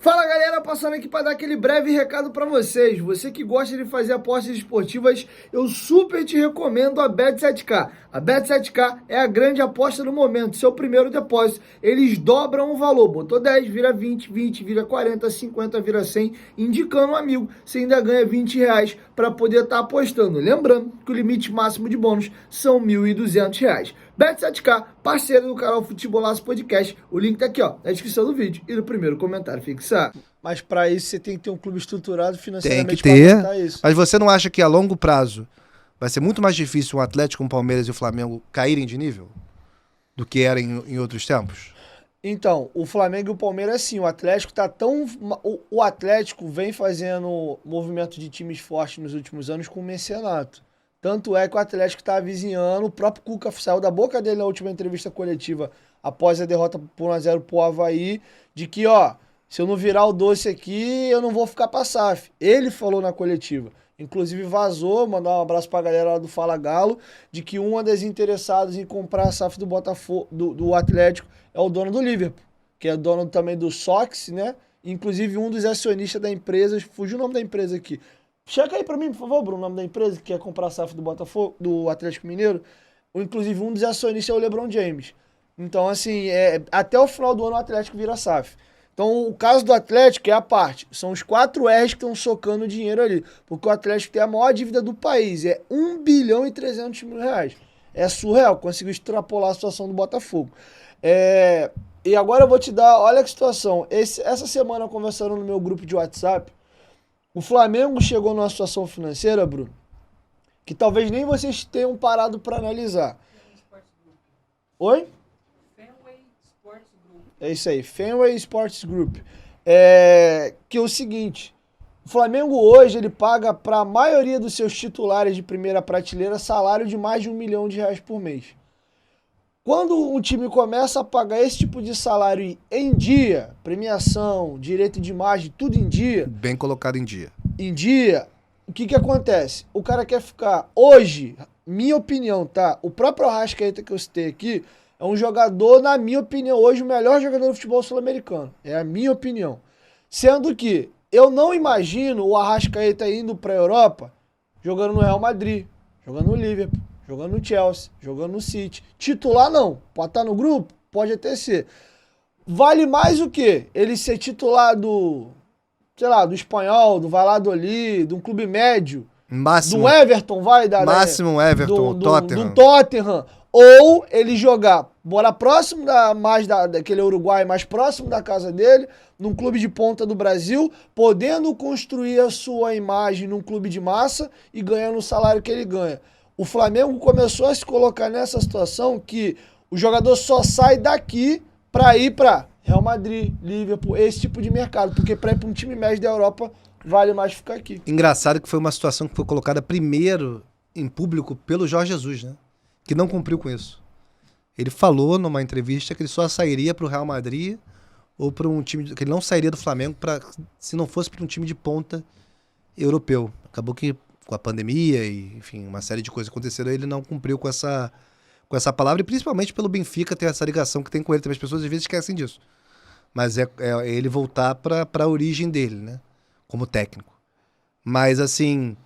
Fala galera, passando aqui para dar aquele breve recado para vocês. Você que gosta de fazer apostas esportivas, eu super te recomendo a Bet7k. A Bet7k é a grande aposta do momento, seu primeiro depósito. Eles dobram o valor, botou 10, vira 20, 20, vira 40, 50, vira 100, indicando um amigo. Você ainda ganha R$ 20 para poder estar apostando. Lembrando que o limite máximo de bônus são R$ 1.200. Bet7k, parceiro do canal Futebolaço Podcast. O link tá aqui, ó, na descrição do vídeo e no primeiro comentário fixado. Mas para isso você tem que ter um clube estruturado Tem financeiramente que ter. para aguentar isso. Mas você não acha que a longo prazo vai ser muito mais difícil um Atlético, um Palmeiras e o Flamengo caírem de nível do que era em outros tempos? Então, o Flamengo e o Palmeiras, sim, o Atlético tá tão... O Atlético vem fazendo movimento de times fortes nos últimos anos com o mecenato. Tanto é que o Atlético tá avizinhando, o próprio Cuca saiu da boca dele na última entrevista coletiva, após a derrota por 1-0 pro Avaí, de que, ó, se eu não virar o doce aqui, eu não vou ficar pra SAF. Ele falou na coletiva. Inclusive vazou, mandar um abraço pra galera lá do Fala Galo, de que uma das interessadas em comprar a SAF do Botafogo, do Atlético, é o dono do Liverpool, que é dono também do Sox, né? Inclusive um dos acionistas da empresa, fugiu o nome da empresa aqui. Checa aí pra mim, por favor, Bruno, o nome da empresa que quer comprar a SAF do Botafogo, do Atlético Mineiro. Inclusive um dos acionistas é o LeBron James. Então, assim, até o final do ano o Atlético vira SAF. Então, o caso do Atlético é a parte. São os 4 R's que estão socando dinheiro ali. Porque o Atlético tem a maior dívida do país. É 1.300.000.000 reais. É surreal. Conseguiu extrapolar a situação do Botafogo. E agora eu vou te dar... Olha que situação. Essa semana, conversando no meu grupo de WhatsApp, o Flamengo chegou numa situação financeira, Bruno, que talvez nem vocês tenham parado para analisar. Oi? É isso aí, Fenway Sports Group. Que é o seguinte, o Flamengo hoje ele paga para a maioria dos seus titulares de primeira prateleira salário de mais de R$1 milhão por mês. Quando um time começa a pagar esse tipo de salário em dia, premiação, direito de imagem, tudo em dia... Bem colocado em dia. O que acontece? O cara quer ficar... Hoje, minha opinião, tá? O próprio Arrascaeta que eu citei aqui é um jogador, na minha opinião, hoje o melhor jogador do futebol sul-americano. É a minha opinião. Sendo que eu não imagino o Arrascaeta indo pra Europa jogando no Real Madrid, jogando no Liverpool, jogando no Chelsea, jogando no City. Titular não. Pode estar no grupo? Pode até ser. Vale mais o quê? Ele ser titular do, sei lá, do Espanhol, do Valladolid, de um clube médio. Máximo, do Everton, máximo Everton, Tottenham. Do Tottenham. Ou ele jogar, morar próximo daquele Uruguai, mais próximo da casa dele, num clube de ponta do Brasil, podendo construir a sua imagem num clube de massa e ganhando o salário que ele ganha. O Flamengo começou a se colocar nessa situação que o jogador só sai daqui para ir para Real Madrid, Liverpool, esse tipo de mercado. Porque para ir para um time médio da Europa, vale mais ficar aqui. Engraçado que foi uma situação que foi colocada primeiro em público pelo Jorge Jesus, né? Que não cumpriu com isso. Ele falou numa entrevista que ele só sairia para o Real Madrid ou para um time... que ele não sairia do Flamengo se não fosse para um time de ponta europeu. Acabou que com a pandemia e, enfim, uma série de coisas aconteceram, ele não cumpriu com essa palavra, e principalmente pelo Benfica ter essa ligação que tem com ele. Também as pessoas às vezes esquecem disso. Mas é ele voltar para a origem dele, né? Como técnico. Mas, assim,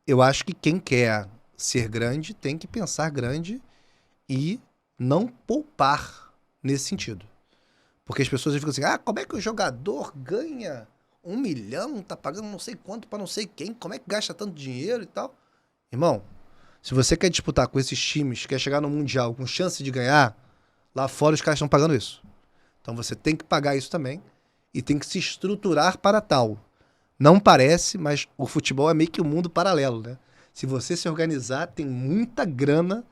eu acho que quem quer ser grande tem que pensar grande e não poupar nesse sentido. Porque as pessoas ficam assim, como é que o jogador ganha 1 milhão, tá pagando não sei quanto pra não sei quem, como é que gasta tanto dinheiro e tal? Irmão, se você quer disputar com esses times, quer chegar no Mundial com chance de ganhar, lá fora os caras estão pagando isso. Então você tem que pagar isso também e tem que se estruturar para tal. Não parece, mas o futebol é meio que um mundo paralelo, né? Se você se organizar, tem muita grana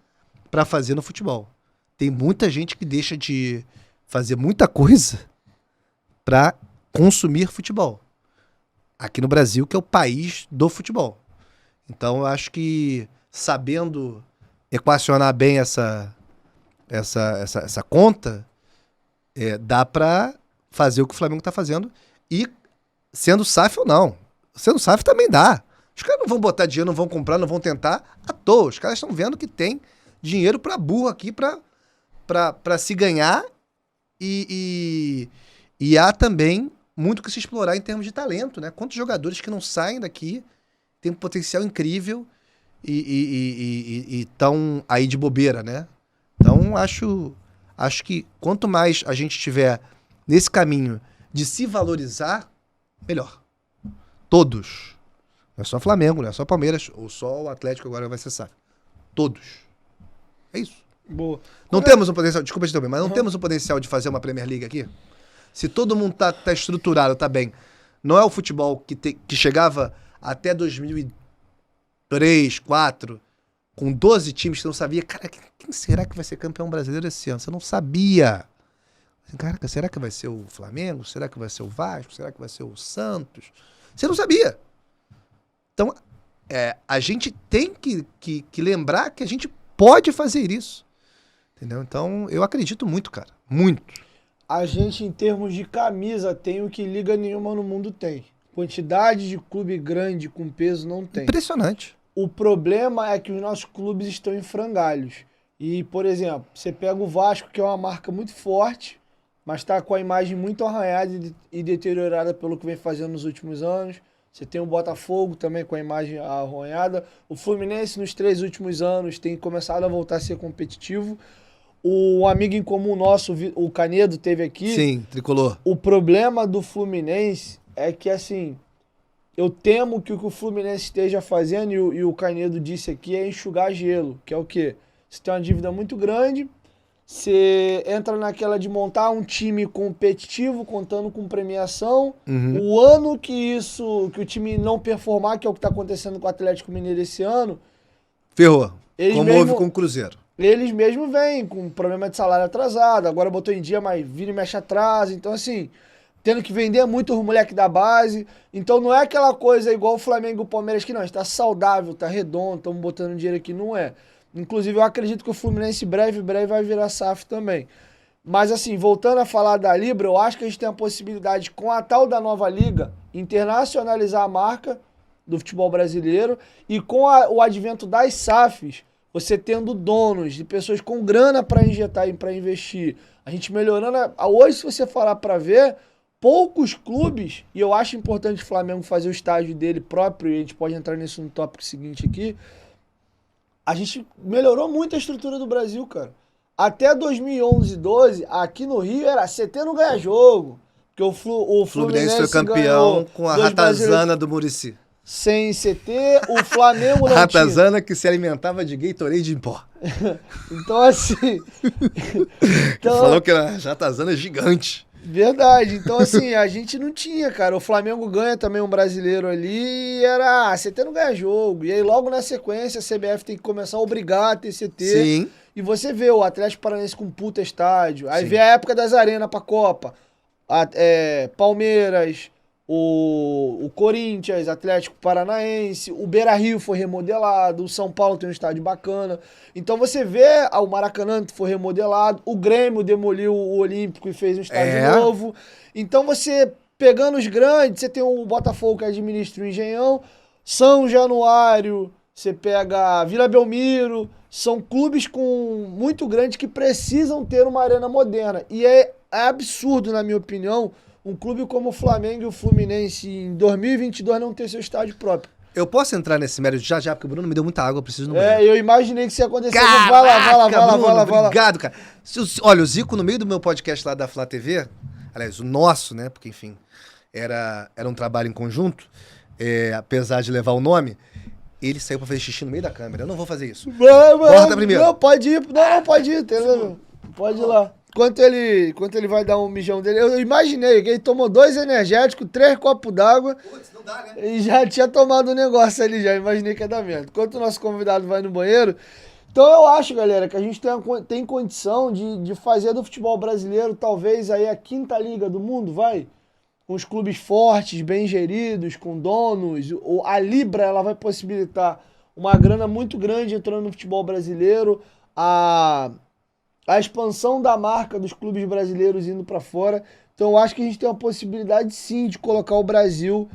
para fazer no futebol. Tem muita gente que deixa de fazer muita coisa para consumir futebol. Aqui no Brasil, que é o país do futebol. Então, eu acho que sabendo equacionar bem essa conta, dá para fazer o que o Flamengo está fazendo. E sendo SAF ou não. Sendo SAF também dá. Os caras não vão botar dinheiro, não vão comprar, não vão tentar à toa. Os caras estão vendo que tem dinheiro para burro aqui para se ganhar e E há também muito que se explorar em termos de talento, né? Quantos jogadores que não saem daqui, têm um potencial incrível e estão aí de bobeira, né? Então, acho que quanto mais a gente estiver nesse caminho de se valorizar, melhor. Todos. Não é só Flamengo, não é só Palmeiras, ou só o Atlético agora vai cessar. Todos. É isso. Boa. Não temos um potencial, desculpa te interromper, mas não temos um potencial de fazer uma Premier League aqui? Se todo mundo tá estruturado, tá bem. Não é o futebol que chegava até 2003, 2004, com 12 times que não sabia, cara, quem será que vai ser campeão brasileiro esse ano? Você não sabia. Caraca, será que vai ser o Flamengo? Será que vai ser o Vasco? Será que vai ser o Santos? Você não sabia. Então, a gente tem que lembrar que a gente pode fazer isso. Entendeu? Então, eu acredito muito, cara. Muito. A gente, em termos de camisa, tem o que liga nenhuma no mundo tem. Quantidade de clube grande com peso não tem. Impressionante. O problema é que os nossos clubes estão em frangalhos. E, por exemplo, você pega o Vasco, que é uma marca muito forte, mas está com a imagem muito arranhada e deteriorada pelo que vem fazendo nos últimos anos. Você tem o Botafogo também com a imagem arranhada. O Fluminense, nos 3 últimos anos, tem começado a voltar a ser competitivo. Um amigo em comum nosso, o Canedo, teve aqui. Sim, tricolor. O problema do Fluminense é que, assim, eu temo que o que o Fluminense esteja fazendo, e o Canedo disse aqui, é enxugar gelo. Que é o quê? Você tem uma dívida muito grande, você entra naquela de montar um time competitivo, contando com premiação. Uhum. O ano que o time não performar, que é o que está acontecendo com o Atlético Mineiro esse ano... Ferrou. Como mesmo, houve com o Cruzeiro. Eles mesmo vêm com problema de salário atrasado, agora botou em dia, mas vira e mexe atrasa. Então, assim, tendo que vender muito os moleques da base. Então, não é aquela coisa igual o Flamengo e o Palmeiras, que não, está saudável, está redondo, estamos botando dinheiro aqui. Não é. Inclusive, eu acredito que o Fluminense breve vai virar SAF também. Mas, assim, voltando a falar da Libra, eu acho que a gente tem a possibilidade, com a tal da nova liga, internacionalizar a marca do futebol brasileiro, e com o advento das SAFs, você tendo donos de pessoas com grana para injetar e para investir, a gente melhorando. Hoje, se você falar para ver, poucos clubes, e eu acho importante o Flamengo fazer o estágio dele próprio, e a gente pode entrar nisso no tópico seguinte aqui, a gente melhorou muito a estrutura do Brasil, cara. Até 2011, 12, aqui no Rio era CT não ganha jogo, porque o Fluminense foi campeão com a ratazana do Muricy. Sem CT, o Flamengo não ratazana que se alimentava de Gatorade em pó. Então, assim... Falou que era ratazana gigante. Verdade. Então, assim, a gente não tinha, cara. O Flamengo ganha também um brasileiro ali e era... CT não ganha jogo. E aí, logo na sequência, a CBF tem que começar a obrigar a ter CT. Sim. E você vê o Atlético Paranaense com puta estádio. Aí Sim. vê a época das arenas pra Copa. Palmeiras... O Corinthians, Atlético Paranaense, o Beira-Rio foi remodelado, o São Paulo tem um estádio bacana. Então você vê o Maracanã foi remodelado, o Grêmio demoliu o Olímpico e fez um estádio novo. Então você, pegando os grandes, você tem o Botafogo que administra o Engenhão, São Januário, você pega Vila Belmiro, são clubes muito grandes que precisam ter uma arena moderna. E é absurdo, na minha opinião, um clube como o Flamengo e o Fluminense em 2022 não ter seu estádio próprio. Eu posso entrar nesse mérito já, porque o Bruno me deu muita água, eu preciso no banheiro. Eu imaginei que isso ia acontecer. Caraca, Vai lá. Obrigado, cara. Olha, o Zico, no meio do meu podcast lá da Flá TV, aliás, o nosso, né, porque, enfim, era um trabalho em conjunto, apesar de levar o nome, ele saiu pra fazer xixi no meio da câmera. Eu não vou fazer isso. Corta primeiro. Não, pode ir. Não, pode ir. Pode ir lá. Enquanto ele vai dar um mijão dele, eu imaginei que ele tomou 2 energéticos, 3 copos d'água. Putz, não dá, né? E já tinha tomado um negócio ali, já imaginei que ia dar merda. Enquanto o nosso convidado vai no banheiro. Então eu acho, galera, que a gente tem condição de fazer do futebol brasileiro talvez aí a 5ª liga do mundo, vai? Com os clubes fortes, bem geridos, com donos. A Libra, ela vai possibilitar uma grana muito grande entrando no futebol brasileiro. A expansão da marca dos clubes brasileiros indo para fora. Então eu acho que a gente tem a possibilidade sim de colocar o Brasil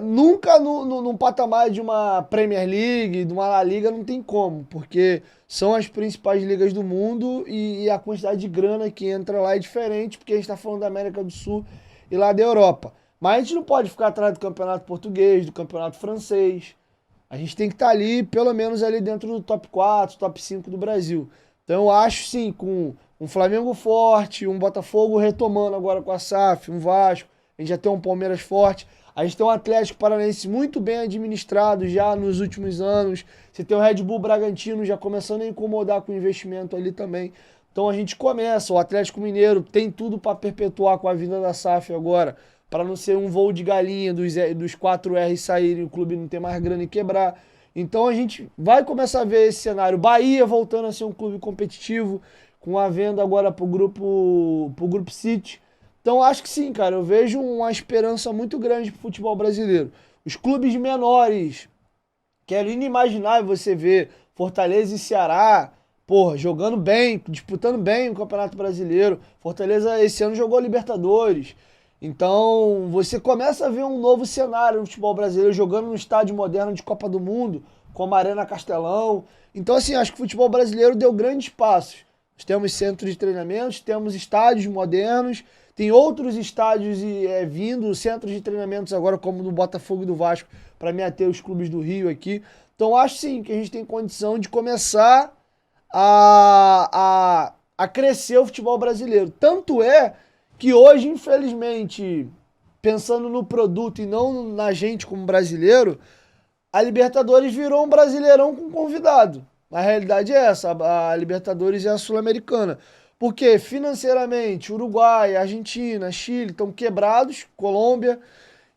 Nunca num patamar de uma Premier League, de uma La Liga, não tem como, porque são as principais ligas do mundo e a quantidade de grana que entra lá é diferente, porque a gente está falando da América do Sul e lá da Europa. Mas a gente não pode ficar atrás do campeonato português, do campeonato francês. A gente tem que estar ali, pelo menos ali dentro do top 4, top 5 do Brasil. Então eu acho sim, com um Flamengo forte, um Botafogo retomando agora com a SAF, um Vasco, a gente já tem um Palmeiras forte. A gente tem um Atlético Paranaense muito bem administrado já nos últimos anos. Você tem o Red Bull Bragantino já começando a incomodar com o investimento ali também. Então a gente começa. O Atlético Mineiro tem tudo para perpetuar com a vinda da SAF agora, para não ser um voo de galinha dos 4R saírem, o clube não ter mais grana e quebrar. Então a gente vai começar a ver esse cenário. Bahia voltando a ser um clube competitivo, com a venda agora pro Grupo City. Então acho que sim, cara, eu vejo uma esperança muito grande pro futebol brasileiro. Os clubes menores, que era inimaginável você ver Fortaleza e Ceará, porra, jogando bem, disputando bem o Campeonato Brasileiro. Fortaleza esse ano jogou Libertadores. Então você começa a ver um novo cenário no futebol brasileiro, jogando no estádio moderno de Copa do Mundo, como a Arena Castelão. Então assim, acho que o futebol brasileiro deu grandes passos. Nós temos centros de treinamentos, temos estádios modernos, tem outros estádios vindo, centros de treinamentos agora, como no Botafogo e do Vasco, para me ater os clubes do Rio aqui. Então acho sim que a gente tem condição de começar a crescer o futebol brasileiro. Tanto é que hoje, infelizmente, pensando no produto e não na gente como brasileiro, a Libertadores virou um Brasileirão com convidado. A realidade é essa, a Libertadores é a Sul-Americana. Porque financeiramente, Uruguai, Argentina, Chile estão quebrados, Colômbia,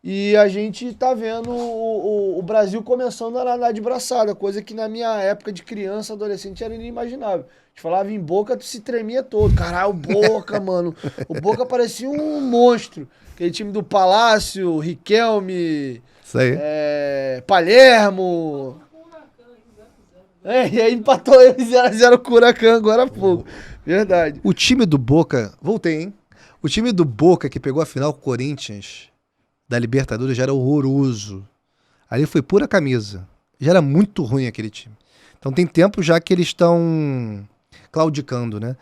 e a gente tá vendo o Brasil começando a nadar de braçada, coisa que na minha época de criança, adolescente, era inimaginável. A gente falava em Boca, tu se tremia todo. Caralho, o Boca, mano. O Boca parecia um monstro. Aquele time do Palácio, Riquelme, Isso aí. Palermo. E aí empatou ele 0x0 com o Huracan agora há pouco. Verdade. O time do Boca, voltei, hein? O time do Boca que pegou a final com o Corinthians da Libertadores já era horroroso. Ali foi pura camisa. Já era muito ruim aquele time. Então tem tempo já que eles estão claudicando, né?